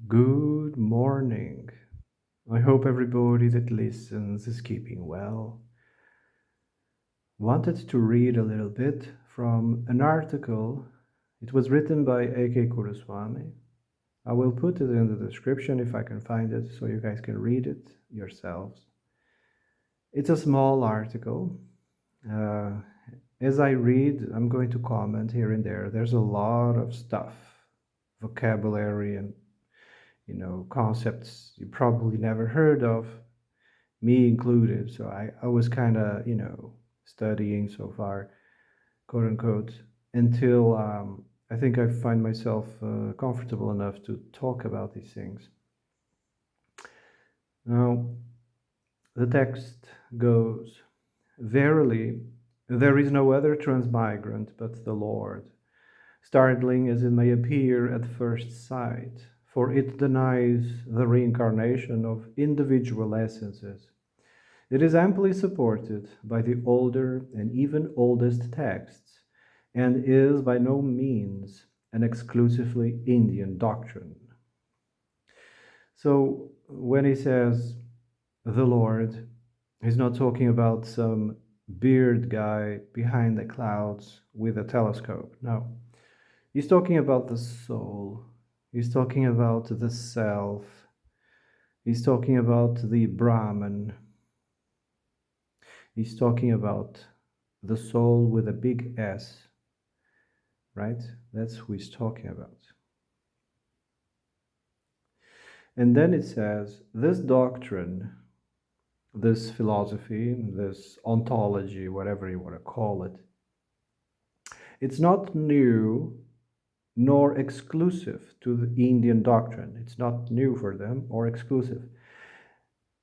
Good morning. I hope everybody that listens is keeping well. Wanted to read a little bit from an article. It was written by AK Coomaraswamy. I will put it in the description if I can find it so you guys can read it yourselves. It's a small article. Uh, as I read, I'm going to comment here and there. There's a lot of stuff, vocabulary and concepts you probably never heard of, me included. So I was kind of, studying so far, quote unquote, until I think I find myself comfortable enough to talk about these things. Now, the text goes, Verily, there is no other transmigrant but the Lord, startling as it may appear at first sight, for it denies the reincarnation of individual essences. It is amply supported by the older and even oldest texts, and is by no means an exclusively Indian doctrine. So when he says the Lord, he's not talking about some beard guy behind the clouds with a telescope. No, he's talking about the soul. He's talking about the self. He's talking about the Brahman. He's talking about the soul with a big S, right? That's who he's talking about. And then it says this doctrine, this philosophy, this ontology, whatever you want to call it, it's not new nor exclusive to the Indian doctrine. It's not new for them or exclusive.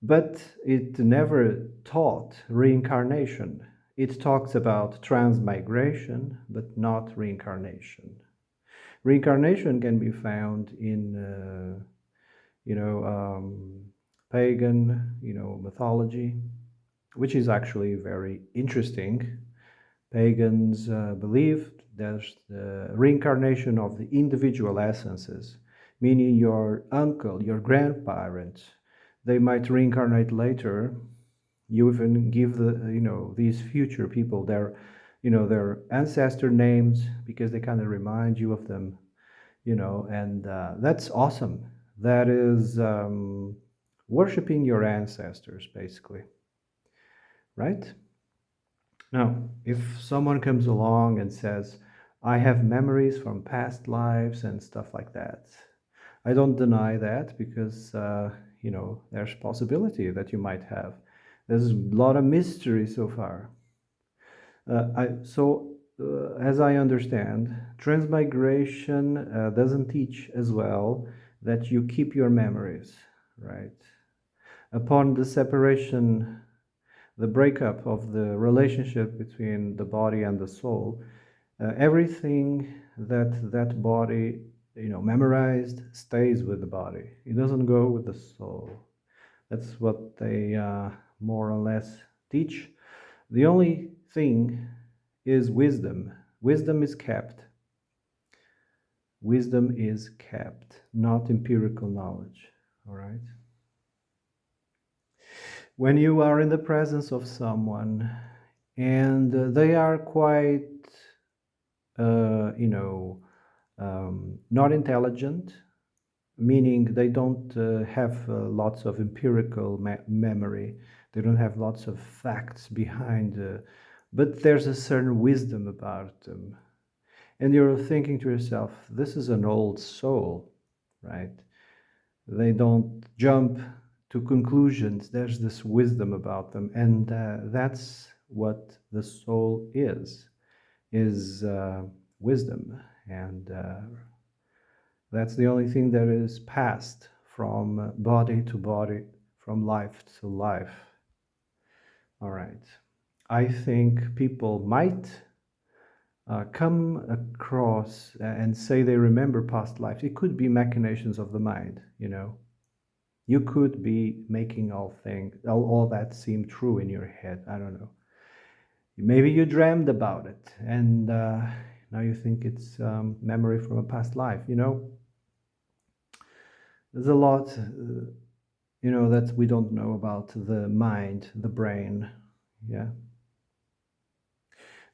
But it never taught reincarnation. It talks about transmigration, but not reincarnation. Reincarnation can be found in, you know, um, pagan, mythology, which is actually very interesting. Pagans believed there's the reincarnation of the individual essences, meaning your uncle, your grandparents, they might reincarnate later. You even give these future people their ancestor names because they kind of remind you of them, and that's awesome. That is worshiping your ancestors, basically, right? Now, if someone comes along and says, I have memories from past lives and stuff like that, I don't deny that because, there's possibility that you might have. There's a lot of mystery so far. As I understand, transmigration doesn't teach as well that you keep your memories, right? Upon the separation, the breakup of the relationship between the body and the soul, everything that body memorized stays with the body. It doesn't go with the soul. That's what they more or less teach. The only thing is wisdom. Wisdom is kept. Wisdom is kept, not empirical knowledge. All right. When you are in the presence of someone and they are quite, not intelligent, meaning they don't have lots of empirical memory, they don't have lots of facts behind, but there's a certain wisdom about them. And you're thinking to yourself, this is an old soul, right? They don't jump to conclusions. There's this wisdom about them, and that's what the soul is wisdom, and that's the only thing that is passed from body to body, from life to life. All right. I think people might come across and say they remember past lives. It could be machinations of the mind, You could be making all that seem true in your head. I don't know. Maybe you dreamed about it, and now you think it's memory from a past life. There's a lot, that we don't know about the mind, the brain. Yeah.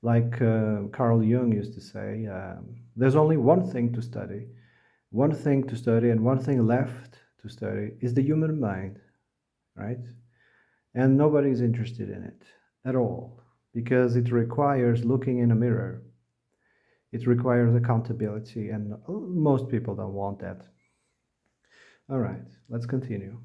Like Carl Jung used to say, there's only one thing to study. One thing to study and one thing left to study is the human mind, right? And nobody's interested in it at all because it requires looking in a mirror. It requires accountability, and most people don't want that. All right, let's continue.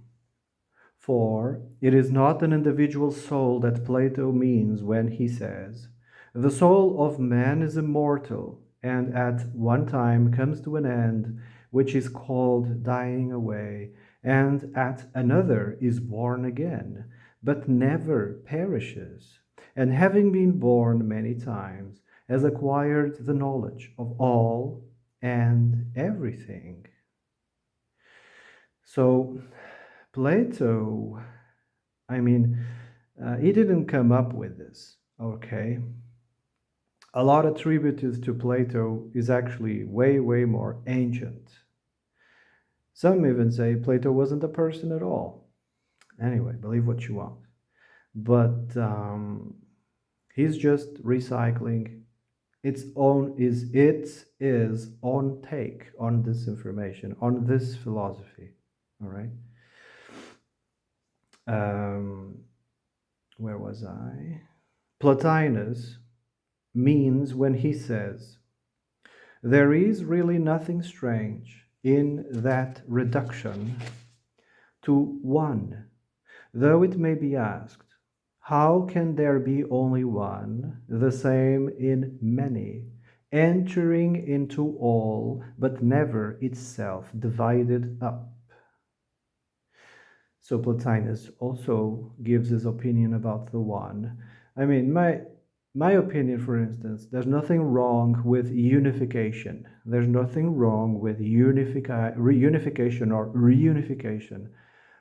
For it is not an individual soul that Plato means when he says, the soul of man is immortal, and at one time comes to an end, which is called dying away, and at another is born again, but never perishes, and having been born many times, has acquired the knowledge of all and everything. So, Plato, I mean, he didn't come up with this, okay? A lot attributed to Plato is actually way, way more ancient. Some even say Plato wasn't a person at all. Anyway, believe what you want. But he's just recycling its own take on this information, on this philosophy. All right. Um, where was I? Plotinus means when he says, there is really nothing strange in that reduction to one, though it may be asked, how can there be only one, the same in many, entering into all, but never itself divided up? So Plotinus also gives his opinion about the one. I mean, my opinion, for instance, there's nothing wrong with unification. There's nothing wrong with reunification or reunification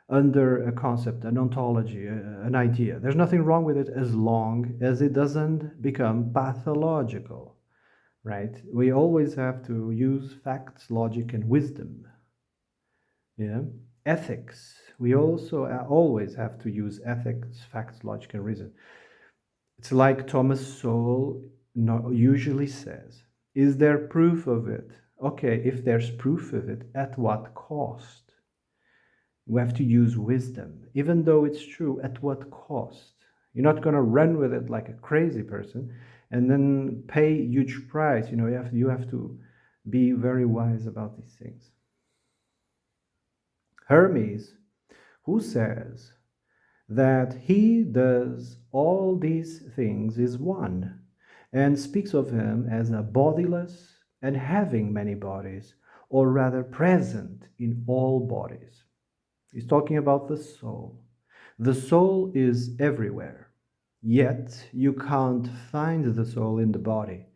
under a concept, an ontology, an idea. There's nothing wrong with it as long as it doesn't become pathological, right? We always have to use facts, logic, and wisdom. Yeah. Ethics. We also always have to use ethics, facts, logic, and reason. It's like Thomas Sowell usually says, is there proof of it? Okay, if there's proof of it, at what cost? We have to use wisdom, even though it's true, at what cost? You're not going to run with it like a crazy person and then pay huge price. You have to be very wise about these things. Hermes, who says that he does all these things, is one, and speaks of him as a bodiless and having many bodies, or rather present in all bodies. He's talking about the soul. The soul is everywhere, yet you can't find the soul in the body.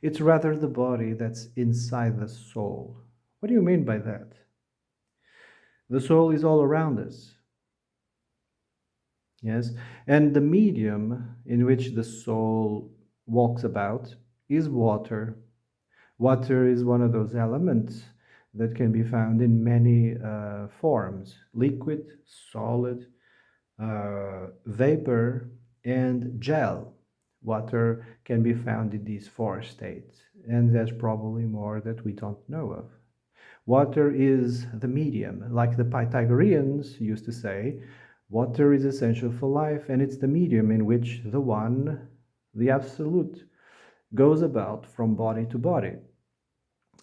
It's rather the body that's inside the soul. What do you mean by that? The soul is all around us. Yes, and the medium in which the soul walks about is water. Water is one of those elements that can be found in many forms: liquid, solid, vapor, and gel. Water can be found in these four states, and there's probably more that we don't know of. Water is the medium. Like the Pythagoreans used to say, water is essential for life, and it's the medium in which the one, the absolute, goes about from body to body.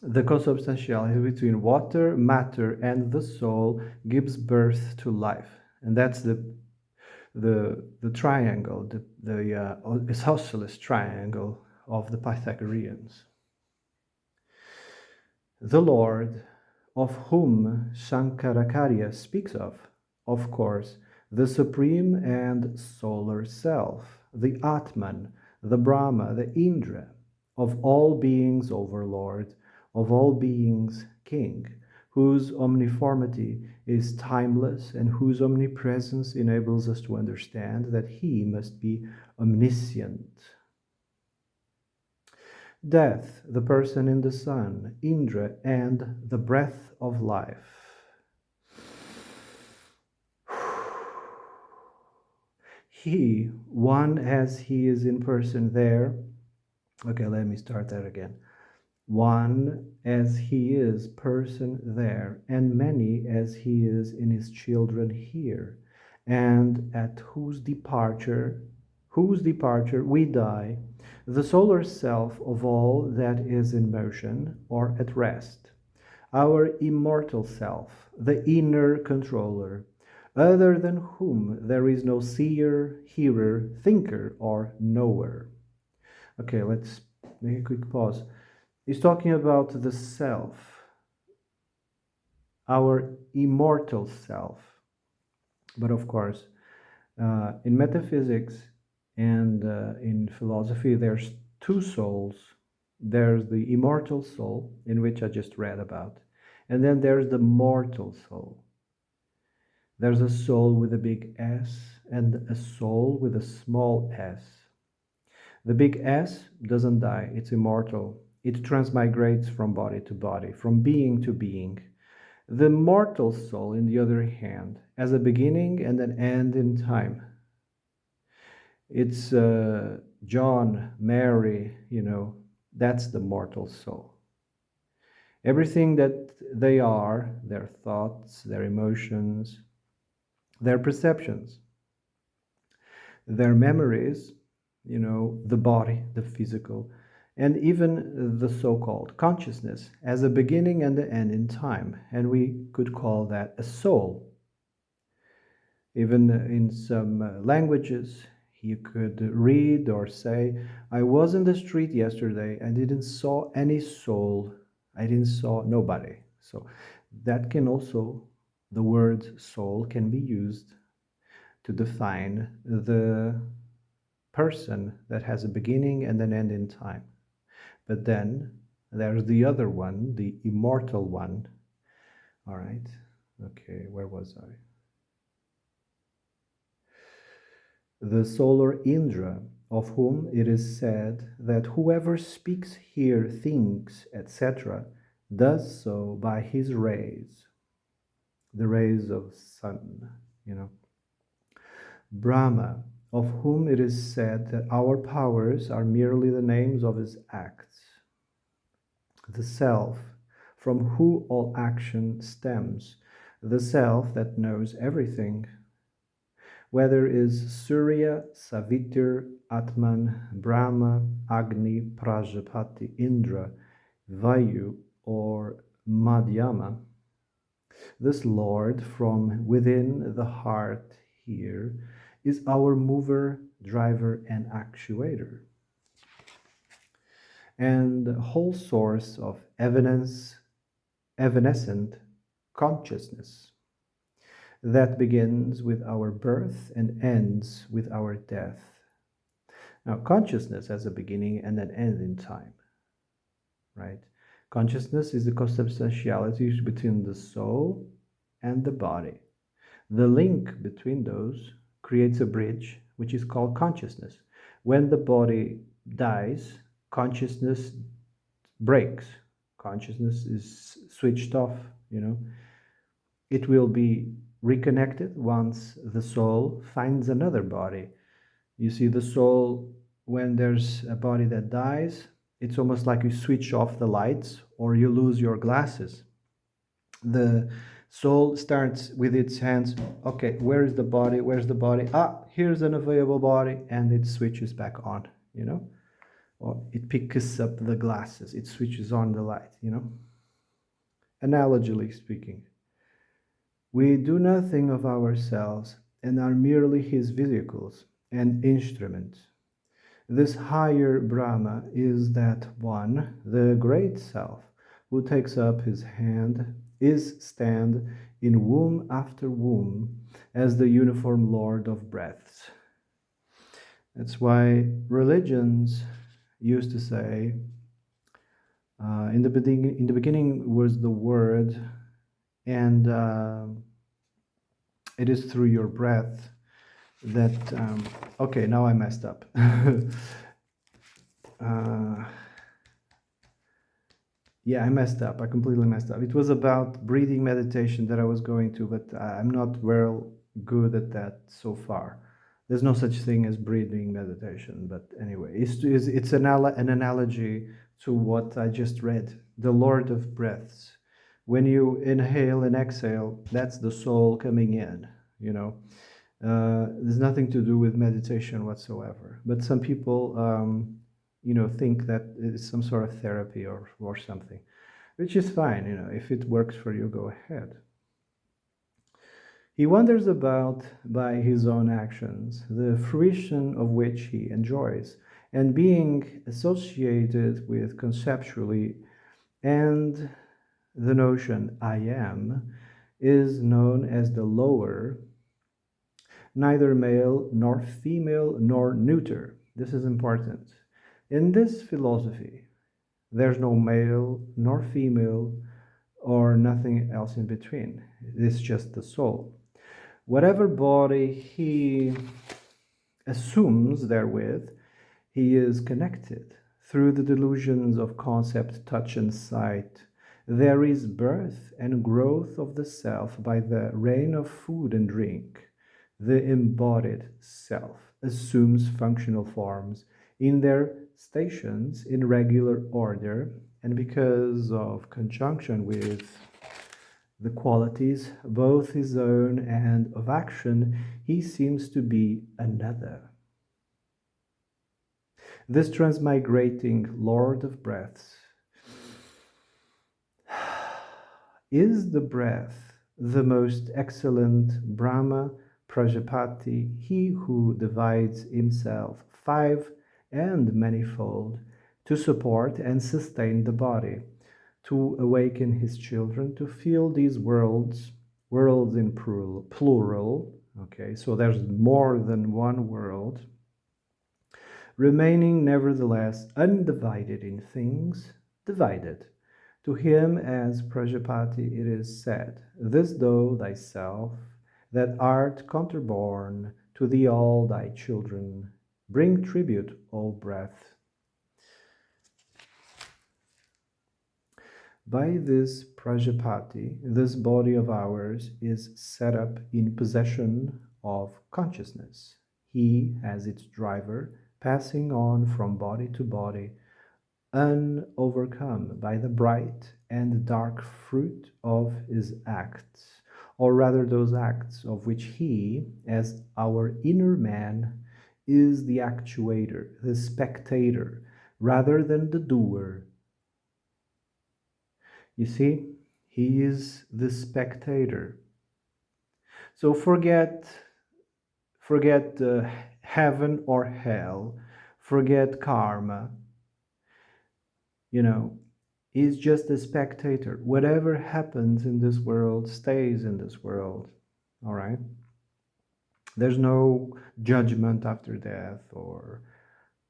The consubstantiality between water, matter, and the soul gives birth to life. And that's the triangle, the isosceles triangle of the Pythagoreans. The Lord, of whom Shankaracharya speaks of course, the supreme and solar self, the Atman, the Brahma, the Indra, of all beings overlord, of all beings king, whose omniformity is timeless and whose omnipresence enables us to understand that he must be omniscient. Death, the person in the sun, Indra, and the breath of life. he, one as he is in person there. Okay, let me start that again. One as he is person there, and many as he is in his children here, and at whose departure we die, the solar self of all that is in motion or at rest, our immortal self, the inner controller, other than whom there is no seer, hearer, thinker, or knower. Okay, let's make a quick pause. He's talking about the self, our immortal self. But of course, in metaphysics and in philosophy, there's two souls. There's the immortal soul, in which I just read about, and then there's the mortal soul. There's a soul with a big S and a soul with a small s. The big S doesn't die, it's immortal. It transmigrates from body to body, from being to being. The mortal soul, in the other hand, has a beginning and an end in time. It's John, Mary, that's the mortal soul. Everything that they are, their thoughts, their emotions, their perceptions, their memories, the body, the physical, and even the so called consciousness as a beginning and an end in time. And we could call that a soul. Even in some languages, you could read or say, I was in the street yesterday, I didn't saw any soul, I didn't saw nobody. So that can also, the word soul can be used to define the person that has a beginning and an end in time. But then there's the other one, the immortal one. All right. Okay, where was I? The solar Indra, of whom it is said that whoever speaks, here, thinks, etc., does so by his rays, the rays of sun, you know. Brahma, of whom it is said that our powers are merely the names of his acts. The self, from whom all action stems, the self that knows everything, whether is Surya, Savitur, Atman, Brahma, Agni, Prajapati, Indra, Vayu, or Madhyama. This Lord from within the heart here is our mover, driver, and actuator, and the whole source of evanescent consciousness that begins with our birth and ends with our death. Now, consciousness has a beginning and an end in time, right? Consciousness is the consubstantiality between the soul and the body. The link between those creates a bridge, which is called consciousness. When the body dies, consciousness breaks. Consciousness is switched off, It will be reconnected once the soul finds another body. You see, the soul, when there's a body that dies, it's almost like you switch off the lights or you lose your glasses. The soul starts with its hands, okay, where is the body? Where's the body? Ah, here's an available body, and it switches back on, Or it picks up the glasses, it switches on the light, Analogically speaking. We do nothing of ourselves and are merely his vehicles and instruments. This higher Brahma is that one, the great self, who takes up his stand in womb after womb as the uniform lord of breaths. That's why religions used to say, in the beginning was the word, and it is through your breath that okay, now I messed up. Yeah, I messed up. I completely messed up. It was about breathing meditation that I was going to, but I'm not well good at that so far. There's no such thing as breathing meditation, but anyway, it's an analogy to what I just read, the Lord of Breaths. When you inhale and exhale, that's the soul coming in, you know. There's nothing to do with meditation whatsoever. But some people, think that it's some sort of therapy or something, which is fine. If it works for you, go ahead. He wanders about by his own actions, the fruition of which he enjoys, and being associated with conceptually and the notion I am is known as the lower, neither male nor female nor neuter. This is important. In this philosophy, there's no male nor female or nothing else in between. It's just the soul. Whatever body he assumes therewith, he is connected through the delusions of concept, touch, and sight. There is birth and growth of the self by the reign of food and drink. The embodied self assumes functional forms in their stations in regular order, and because of conjunction with the qualities, both his own and of action, he seems to be another. This transmigrating Lord of Breaths is the breath, the most excellent Brahma Prajapati, he who divides himself five and manifold to support and sustain the body, to awaken his children, to feel these worlds in plural, okay, so there's more than one world, remaining nevertheless undivided in things divided. To him, as Prajapati, it is said, this thou thyself, that art counterborn to thee all thy children, bring tribute, O breath. By this Prajapati, this body of ours is set up in possession of consciousness. He, as its driver, passing on from body to body, unovercome by the bright and dark fruit of his acts, or rather those acts of which he, as our inner man, is the actuator, the spectator, rather than the doer. You see, he is the spectator. So forget heaven or hell, forget karma. He's just a spectator. Whatever happens in this world stays in this world. All right? There's no judgment after death or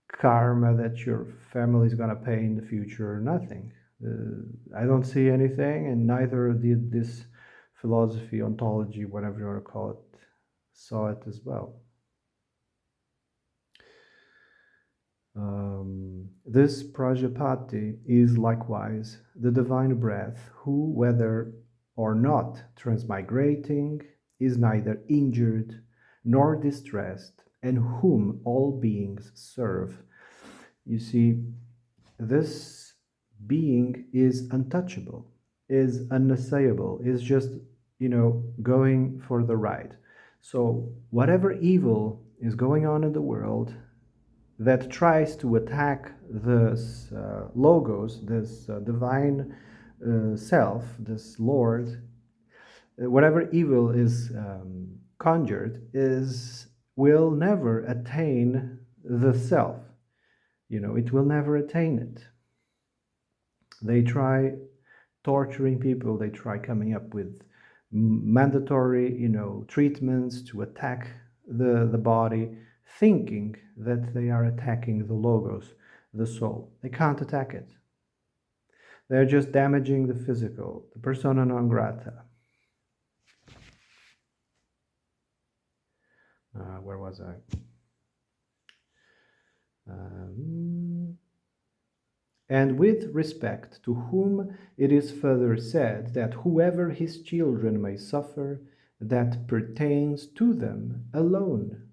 karma that your family is going to pay in the future. Nothing. I don't see anything, and neither did this philosophy, ontology, whatever you want to call it, saw it as well. This Prajapati is likewise the divine breath, who, whether or not transmigrating, is neither injured nor distressed, and whom all beings serve. You see, this being is untouchable, is unassailable, is just, going for the ride. So, whatever evil is going on in the world, that tries to attack this logos, this divine self, this Lord, whatever evil is conjured, will never attain the self. It will never attain it. They try torturing people. They try coming up with mandatory, treatments to attack the body, thinking that they are attacking the logos, the soul. They can't attack it. They're just damaging the physical, the persona non grata. Where was I? And with respect to whom it is further said that whoever his children may suffer, that pertains to them alone.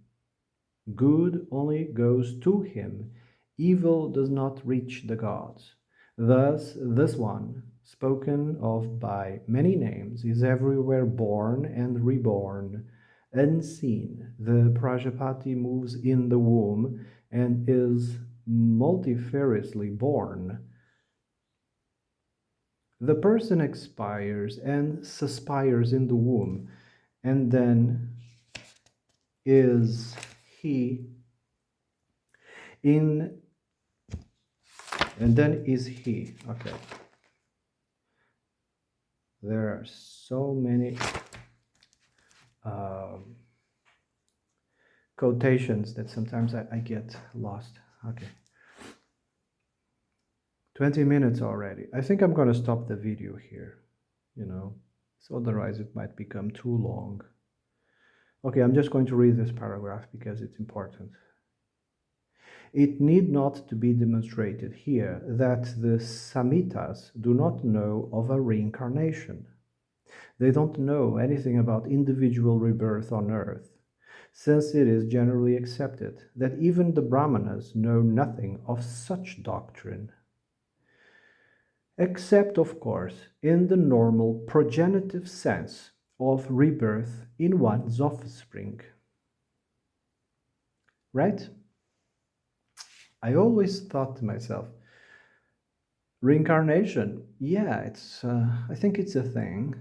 Good only goes to him. Evil does not reach the gods. Thus, this one, spoken of by many names, is everywhere born and reborn, unseen. The Prajapati moves in the womb and is multifariously born. The person expires and suspires in the womb, and then is he in and then is he. Okay, there are so many um, quotations that sometimes I get lost. Okay, 20 minutes already. I think I'm going to stop the video here, you know, so otherwise it might become too long. Okay, I'm just going to read this paragraph because it's important. It need not to be demonstrated here that the Samhitas do not know of a reincarnation. They don't know anything about individual rebirth on earth, since it is generally accepted that even the Brahmanas know nothing of such doctrine. Except, of course, in the normal progenitive sense of rebirth in one's offspring. Right? I always thought to myself, reincarnation, yeah, I think it's a thing,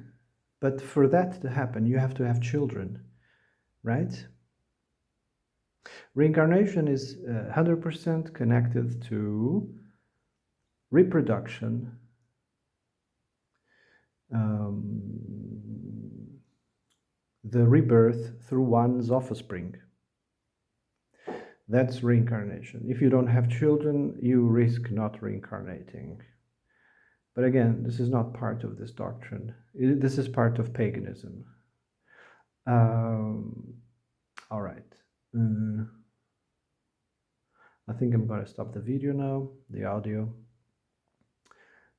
but for that to happen, you have to have children, right? Reincarnation is 100% connected to reproduction, the rebirth through one's offspring. That's reincarnation. If you don't have children, you risk not reincarnating. But again, this is not part of this doctrine. This is part of paganism. All right. I think I'm going to stop the video now, the audio.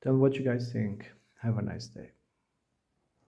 Tell me what you guys think. Have a nice day.